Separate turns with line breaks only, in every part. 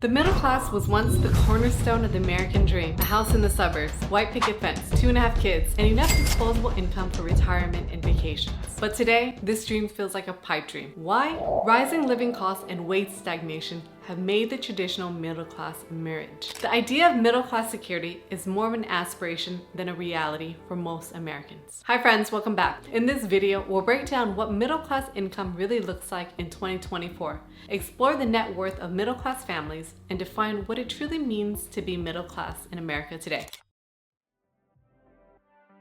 The middle class was once the cornerstone of the American dream. A house in the suburbs, white picket fence, 2.5 kids, and enough disposable income for retirement and vacations. But today, this dream feels like a pipe dream. Why? Rising living costs and wage stagnation have made the traditional middle class emerge. The idea of middle class security is more of an aspiration than a reality for most Americans. Hi friends, welcome back. In this video, we'll break down what middle class income really looks like in 2024, explore the net worth of middle class families, and define what it truly means to be middle class in America today.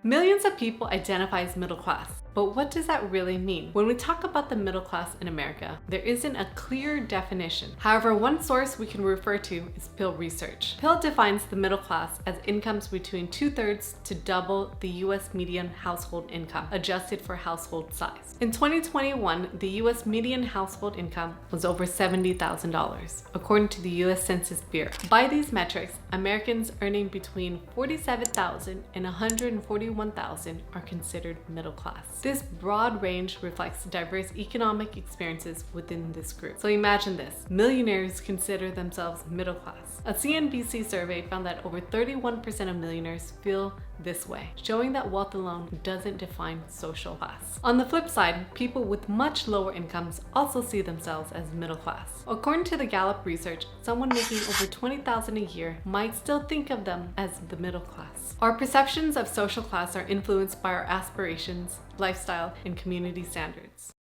Millions of people identify as middle class, but what does that really mean? When we talk about the middle class in America, there isn't a clear definition. However, one source we can refer to is Pew Research. Pew defines the middle class as incomes between 2/3 to double the US median household income, adjusted for household size. In 2021, the US median household income was over $70,000, according to the US Census Bureau. By these metrics, Americans earning between $47,000 and $141,000 are considered middle class. This broad range reflects diverse economic experiences within this group. So imagine this: millionaires consider themselves middle class. A CNBC survey found that over 31% of millionaires feel this way, showing that wealth alone doesn't define social class. On the flip side, people with much lower incomes also see themselves as middle class. According to the Gallup research, someone making over $20,000 a year might still think of them as the middle class. Our perceptions of social class are influenced by our aspirations, lifestyle, and community standards.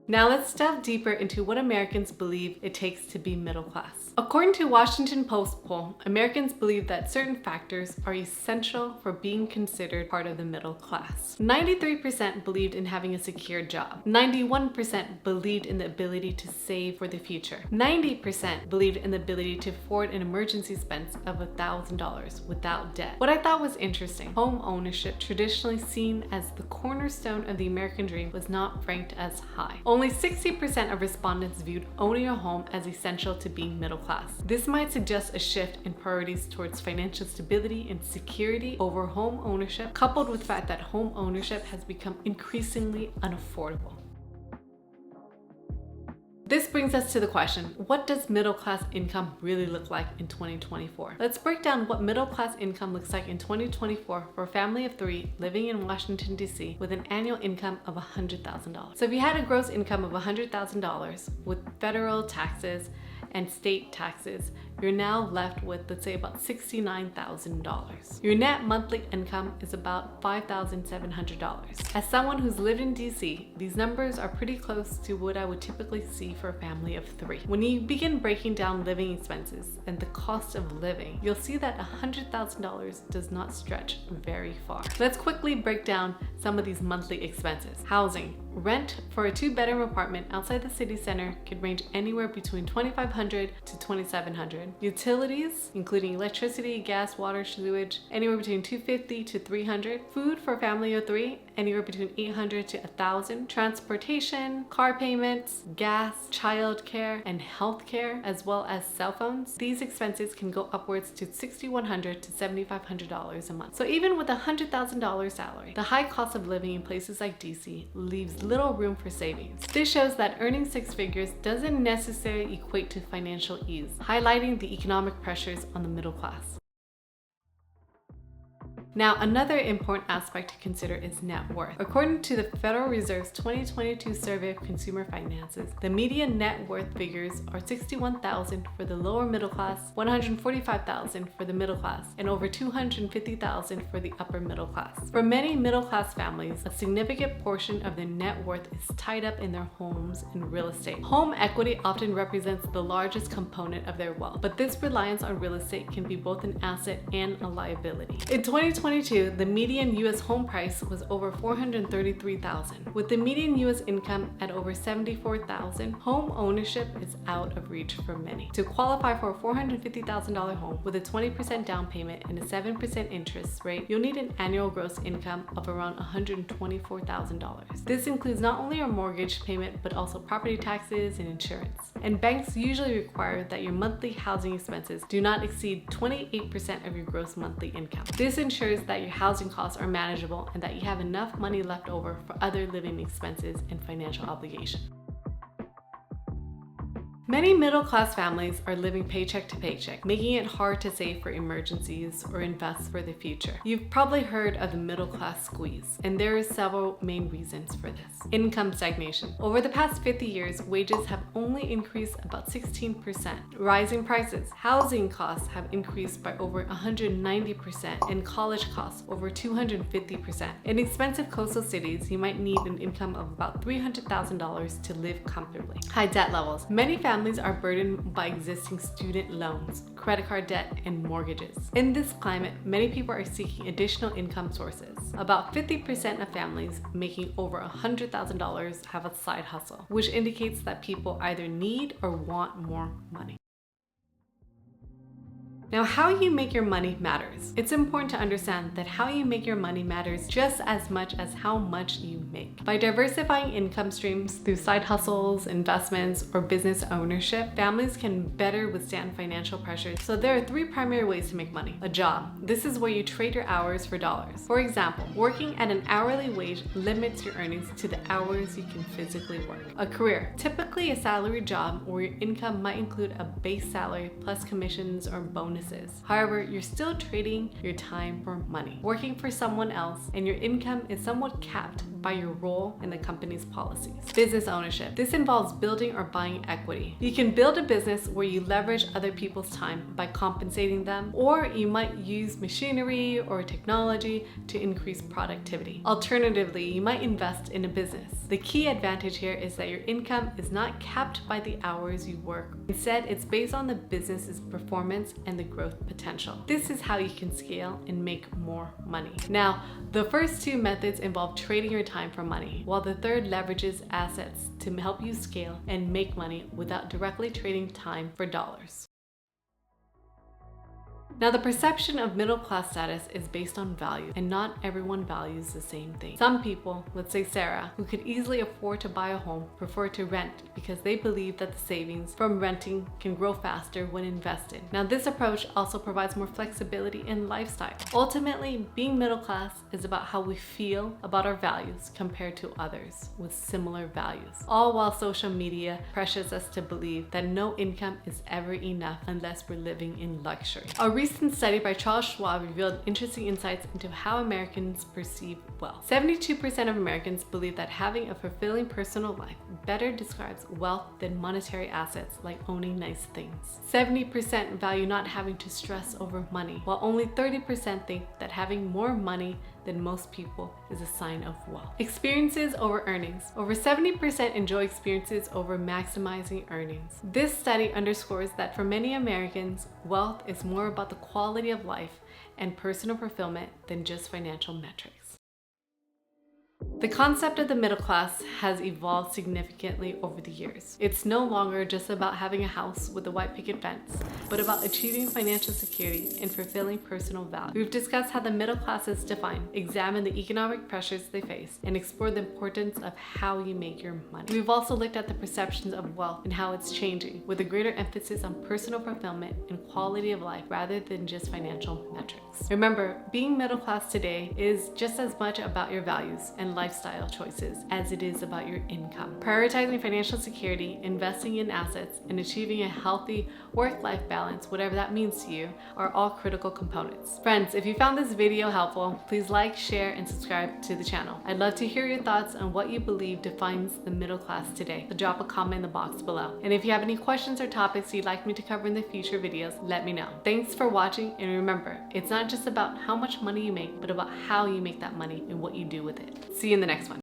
Now let's delve deeper into what Americans believe it takes to be middle class. According to a Washington Post poll, Americans believe that certain factors are essential for being considered part of the middle class. 93% believed in having a secure job. 91% believed in the ability to save for the future. 90% believed in the ability to afford an emergency expense of $1,000 without debt. What I thought was interesting, home ownership, traditionally seen as the cornerstone of the American dream, was not ranked as high. Only 60% of respondents viewed owning a home as essential to being middle class. This might suggest a shift in priorities towards financial stability and security over home ownership, coupled with the fact that home ownership has become increasingly unaffordable. This brings us to the question, what does middle class income really look like in 2024? Let's break down what middle class income looks like in 2024 for a family of 3 living in Washington, D.C. with an annual income of $100,000. So if you had a gross income of $100,000 with federal taxes and state taxes, you're now left with, let's say, about $69,000. Your net monthly income is about $5,700. As someone who's lived in DC, these numbers are pretty close to what I would typically see for a family of 3. When you begin breaking down living expenses and the cost of living, you'll see that $100,000 does not stretch very far. Let's quickly break down some of these monthly expenses. Housing. Rent for a 2-bedroom apartment outside the city center could range anywhere between $2,500 to $2,700. Utilities, including electricity, gas, water, sewage, anywhere between $250 to $300. Food for a family of 3, anywhere between $800 to $1,000. Transportation, car payments, gas, childcare, and healthcare, as well as cell phones. These expenses can go upwards to $6,100 to $7,500 a month. So even with a $100,000 salary, the high cost of living in places like DC leaves little room for savings. This shows that earning 6 figures doesn't necessarily equate to financial ease, highlighting the economic pressures on the middle class. Now, another important aspect to consider is net worth. According to the Federal Reserve's 2022 survey of consumer finances, the median net worth figures are $61,000 for the lower middle class, $145,000 for the middle class, and over $250,000 for the upper middle class. For many middle class families, a significant portion of their net worth is tied up in their homes and real estate. Home equity often represents the largest component of their wealth, but this reliance on real estate can be both an asset and a liability. In 2022, the median U.S. home price was over $433,000. With the median U.S. income at over $74,000, home ownership is out of reach for many. To qualify for a $450,000 home with a 20% down payment and a 7% interest rate, you'll need an annual gross income of around $124,000. This includes not only your mortgage payment, but also property taxes and insurance. And banks usually require that your monthly housing expenses do not exceed 28% of your gross monthly income. This ensures that your housing costs are manageable and that you have enough money left over for other living expenses and financial obligations. Many middle-class families are living paycheck to paycheck, making it hard to save for emergencies or invest for the future. You've probably heard of the middle-class squeeze, and there are several main reasons for this. Income stagnation. Over the past 50 years, wages have only increased about 16%. Rising prices. Housing costs have increased by over 190%, and college costs over 250%. In expensive coastal cities, you might need an income of about $300,000 to live comfortably. High debt levels. Many families are burdened by existing student loans, credit card debt, and mortgages. In this climate, many people are seeking additional income sources. About 50% of families making over $100,000 have a side hustle, which indicates that people either need or want more money. Now, how you make your money matters. It's important to understand that how you make your money matters just as much as how much you make. By diversifying income streams through side hustles, investments, or business ownership, families can better withstand financial pressures. So there are three primary ways to make money. A job. This is where you trade your hours for dollars. For example, working at an hourly wage limits your earnings to the hours you can physically work. A career. Typically a salary job where your income might include a base salary plus commissions or bonuses. However, you're still trading your time for money, working for someone else, and your income is somewhat capped by your role in the company's policies. Business ownership. This involves building or buying equity. You can build a business where you leverage other people's time by compensating them, or you might use machinery or technology to increase productivity. Alternatively, you might invest in a business. The key advantage here is that your income is not capped by the hours you work. Instead, it's based on the business's performance and the growth potential. This is how you can scale and make more money. Now, the first two methods involve trading your time for money, while the third leverages assets to help you scale and make money without directly trading time for dollars. Now, the perception of middle-class status is based on value, and not everyone values the same thing. Some people, let's say Sarah, who could easily afford to buy a home, prefer to rent because they believe that the savings from renting can grow faster when invested. Now, this approach also provides more flexibility in lifestyle. Ultimately, being middle-class is about how we feel about our values compared to others with similar values, all while social media pressures us to believe that no income is ever enough unless we're living in luxury. A recent study by Charles Schwab revealed interesting insights into how Americans perceive wealth. 72% of Americans believe that having a fulfilling personal life better describes wealth than monetary assets like owning nice things. 70% value not having to stress over money, while only 30% think that having more money than most people is a sign of wealth. Experiences over earnings. Over 70% enjoy experiences over maximizing earnings. This study underscores that for many Americans, wealth is more about the quality of life and personal fulfillment than just financial metrics. The concept of the middle class has evolved significantly over the years. It's no longer just about having a house with a white picket fence, but about achieving financial security and fulfilling personal value. We've discussed how the middle class is defined, examined the economic pressures they face, and explored the importance of how you make your money. We've also looked at the perceptions of wealth and how it's changing, with a greater emphasis on personal fulfillment and quality of life rather than just financial metrics. Remember, being middle class today is just as much about your values and lifestyle choices as it is about your income. Prioritizing financial security, investing in assets, and achieving a healthy work-life balance, whatever that means to you, are all critical components. Friends, if you found this video helpful, please like, share, and subscribe to the channel. I'd love to hear your thoughts on what you believe defines the middle class today. So drop a comment in the box below. And if you have any questions or topics you'd like me to cover in the future videos, let me know. Thanks for watching, and remember, it's not just about how much money you make, but about how you make that money and what you do with it. See you in the next one.